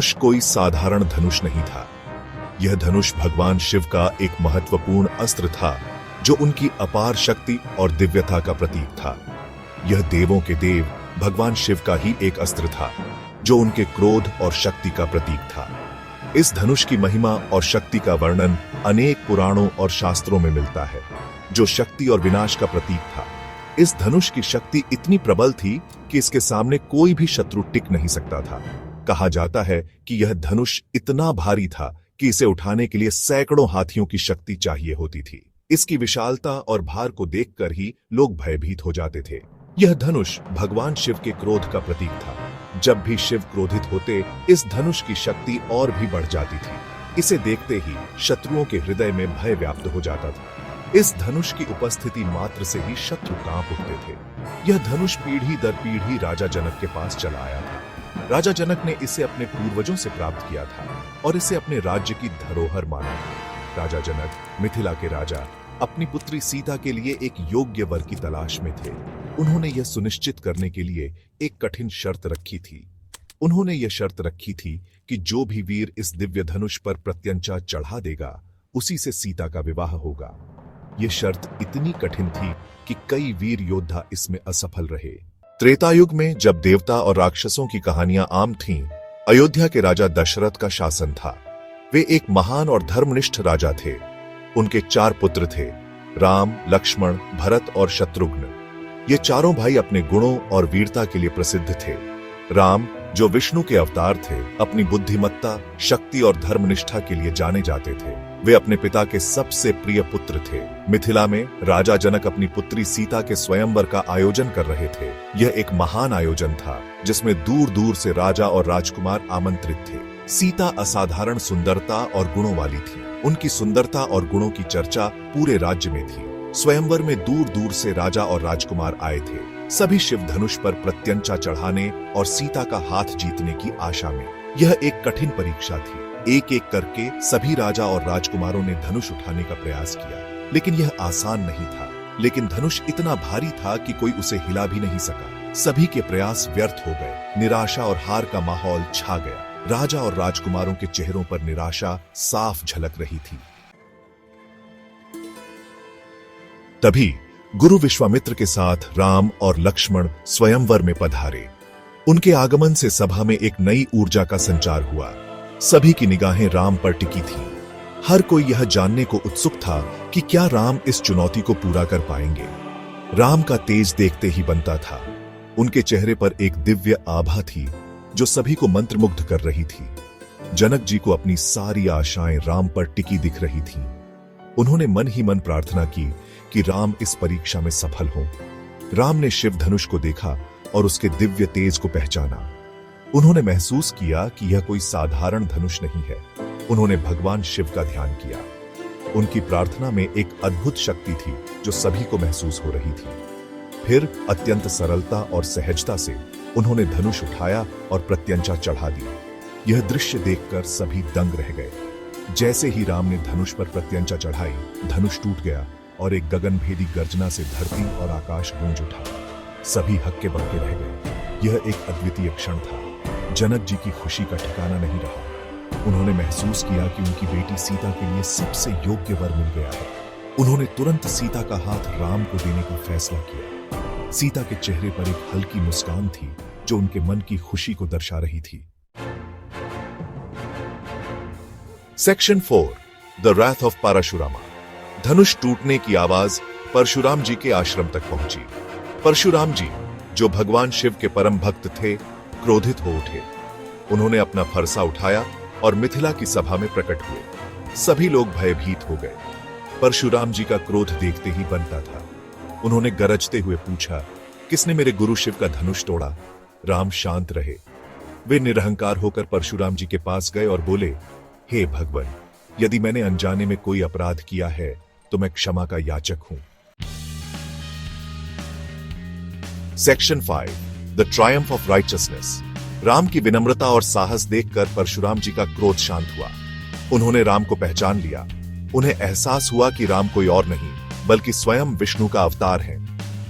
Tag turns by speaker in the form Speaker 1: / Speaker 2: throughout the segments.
Speaker 1: धनुष कोई साधारण धनुष नहीं था। यह धनुष भगवान शिव का एक महत्वपूर्ण अस्त्र था जो उनकी अपार शक्ति और दिव्यता का प्रतीक था। यह देवों के देव भगवान शिव का ही एक अस्त्र था जो उनके क्रोध और शक्ति का प्रतीक था। इस धनुष की महिमा और शक्ति का वर्णन अनेक पुराणों और शास्त्रों में मिलता है, जो शक्ति और विनाश का प्रतीक था। इस धनुष की शक्ति इतनी प्रबल थी कि इसके सामने कोई भी शत्रु टिक नहीं सकता था। कहा जाता है कि यह धनुष इतना भारी था कि इसे उठाने के लिए सैकड़ों हाथियों की शक्ति चाहिए होती थी। इसकी विशालता और भार को देखकर ही लोग भयभीत हो जाते थे। यह धनुष भगवान शिव के क्रोध का प्रतीक था। जब भी शिव क्रोधित होते, इस धनुष की शक्ति और भी बढ़ जाती थी। इसे देखते ही शत्रुओं के हृदय में भय व्याप्त हो जाता था। इस धनुष की उपस्थिति मात्र से ही शत्रु कांप उठते थे। यह धनुष पीढ़ी दर पीढ़ी राजा जनक के पास चला आया था। राजा जनक ने इसे अपने पूर्वजों से प्राप्त किया था और इसे अपने राज्य की धरोहर माना। राजा जनक, मिथिला के राजा, अपनी पुत्री सीता के लिए एक योग्य वर की तलाश में थे। उन्होंने यह सुनिश्चित करने के लिए एक कठिन शर्त रखी थी। उन्होंने यह शर्त रखी थी कि जो भी वीर इस दिव्य धनुष पर प्रत्यंचा चढ़ा देगा, उसी से सीता का विवाह होगा। यह शर्त इतनी कठिन थी कि कई वीर योद्धा इसमें असफल रहे। त्रेतायुग में जब देवता और राक्षसों की कहानियां आम थीं, अयोध्या के राजा दशरथ का शासन था। वे एक महान और धर्मनिष्ठ राजा थे। उनके 4 पुत्र थे, राम, लक्ष्मण, भरत और शत्रुघ्न। ये चारों भाई अपने गुणों और वीरता के लिए प्रसिद्ध थे। राम, जो विष्णु के अवतार थे, अपनी बुद्धिमत्ता, शक्ति और धर्मनिष्ठा के लिए जाने जाते थे। वे अपने पिता के सबसे प्रिय पुत्र थे। मिथिला में राजा जनक अपनी पुत्री सीता के स्वयंवर का आयोजन कर रहे थे। यह एक महान आयोजन था जिसमें दूर दूर से राजा और राजकुमार आमंत्रित थे। सीता असाधारण सुंदरता और गुणों वाली थी। उनकी सुंदरता और गुणों की चर्चा पूरे राज्य में थी। स्वयंवर में दूर दूर से राजा और राजकुमार आए थे, सभी शिव धनुष पर प्रत्यंचा चढ़ाने और सीता का हाथ जीतने की आशा में। यह एक कठिन परीक्षा थी। एक एक करके सभी राजा और राजकुमारों ने धनुष उठाने का प्रयास किया, लेकिन यह आसान नहीं था। लेकिन धनुष इतना भारी था कि कोई उसे हिला भी नहीं सका। सभी के प्रयास व्यर्थ हो गए। निराशा और हार का माहौल छा गया। राजा और राजकुमारों के चेहरों पर निराशा साफ झलक रही थी। तभी गुरु विश्वामित्र के साथ राम और लक्ष्मण स्वयंवर में पधारे। उनके आगमन से सभा में एक नई ऊर्जा का संचार हुआ। सभी की निगाहें राम पर टिकी थीं। हर कोई यह जानने को उत्सुक था कि क्या राम इस चुनौती को पूरा कर पाएंगे। राम का तेज देखते ही बनता था। उनके चेहरे पर एक दिव्य आभा थी जो सभी को मंत्रमुग्ध कर रही थी। जनक जी को अपनी सारी आशाएं राम पर टिकी दिख रही थीं। उन्होंने मन ही मन प्रार्थना की कि राम इस परीक्षा में सफल हों। राम ने शिव धनुष को देखा और उसके दिव्य तेज को पहचाना। उन्होंने महसूस किया कि यह कोई साधारण धनुष नहीं है। उन्होंने भगवान शिव का ध्यान किया। उनकी प्रार्थना में एक अद्भुत शक्ति थी जो सभी को महसूस हो रही थी। फिर अत्यंत सरलता और सहजता से उन्होंने धनुष उठाया और प्रत्यंचा चढ़ा दी। यह दृश्य देखकर सभी दंग रह गए। जैसे ही राम ने धनुष पर प्रत्यंचा चढ़ाई, धनुष टूट गया और एक गगनभेदी गर्जना से धरती और आकाश गूंज उठा। सभी हक्के बक्के रह गए। यह एक अद्वितीय क्षण था। जनक जी की खुशी का ठिकाना नहीं रहा। उन्होंने महसूस किया कि उनकी बेटी सीता के लिए सबसे योग्य वर मिल गया है। उन्होंने तुरंत सीता का हाथ राम को देने का फैसला किया। सीता के चेहरे पर एक हल्की मुस्कान थी जो उनके मन की खुशी को दर्शा रही थी। Section 4, the wrath of Parashurama. धनुष टूटने की आवाज परशुराम जी के आश्रम तक पहुंची। परशुराम जी, जो भगवान शिव के परम भक्त थे, क्रोधित हो उठे। उन्होंने अपना फरसा उठाया और मिथिला की सभा में प्रकट हुए। सभी लोग भयभीत हो गए। परशुराम जी का क्रोध देखते ही बनता था। उन्होंने गरजते हुए पूछा, किसने मेरे गुरु शिव का धनुष तोड़ा? राम शांत रहे। वे निरहंकार होकर परशुराम जी के पास गए और बोले, हे भगवान, यदि मैंने अनजाने में कोई अपराध किया है तो मैं क्षमा का याचक हूं। Section 5, the Triumph of richness. Ram की विनम्रता और साहस देखकर परशुराम जी का क्रोध शांत हुआ। उन्होंने राम को पहचान लिया। उन्हें एहसास हुआ कि राम कोई और नहीं बल्कि स्वयं विष्णु का अवतार है।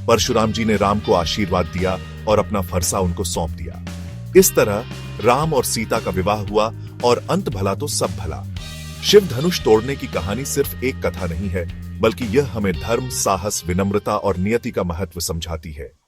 Speaker 1: परशुराम जी ने राम को आशीर्वाद दिया और अपना फरसा उनको सौंप दिया। इस तरह राम और सीता का विवाह हुआ और अंत भला तो सब भला। शिव धनुष तोड़ने की कहानी सिर्फ एक कथा नहीं है, बल्कि यह हमें धर्म, साहस, विनम्रता और नियति का महत्व समझाती है।